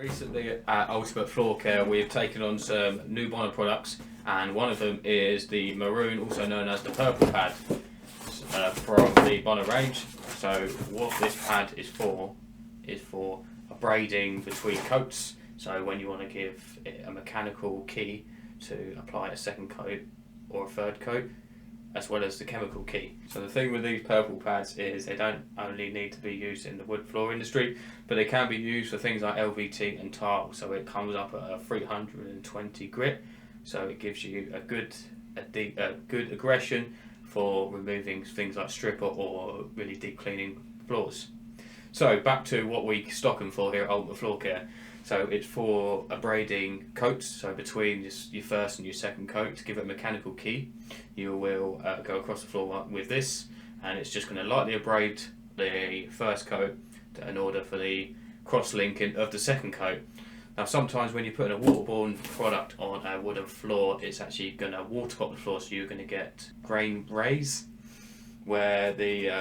Recently at Ultimate Floor Care we've taken on some new Bona products, and one of them is the maroon, also known as the purple pad, from the Bona range. So what this pad is for abrading between coats, so when you want to give it a mechanical key to apply a second coat or a third coat, as well as the chemical key. So the thing with these purple pads is they don't only need to be used in the wood floor industry, but they can be used for things like LVT and tile. So it comes up at a 320 grit, so it gives you a good aggression for removing things like stripper or really deep cleaning floors. So back to what we stock them for here at Ultimate Floor Care. So it's for abrading coats, so between your first and your second coat, to give it a mechanical key. You will go across the floor with this, and it's just going to lightly abrade the first coat in order for the cross-linking of the second coat. Now sometimes when you're putting a waterborne product on a wooden floor, it's actually going to water pop the floor, so you're going to get grain raise, where the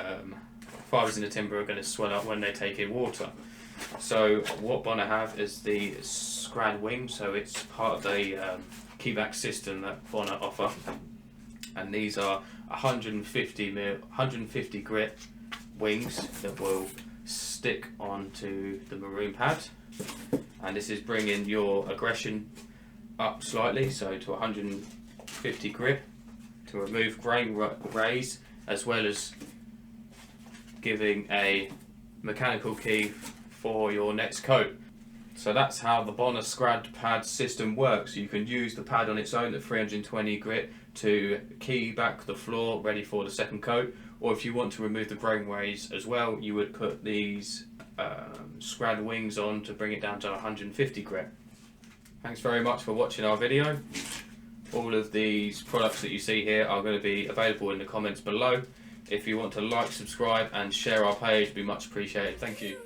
fibres in the timber are going to swell up when they take in water. So what Bona have is the Scrad wing, so it's part of the keyback system that Bona offer, and these are 150 grit wings that will stick onto the maroon pad, and this is bringing your aggression up slightly, so to 150 grit, to remove grain raise, as well as giving a mechanical key for your next coat. So that's how the Bona Scrad Pad System works. You can use the pad on its own at 320 grit to key back the floor ready for the second coat, or if you want to remove the grain raise as well, you would put these Scrad wings on to bring it down to 150 grit. Thanks very much for watching our video. All of these products that you see here are going to be available in the comments below. If you want to like, subscribe and share our page, it'd be much appreciated. Thank you.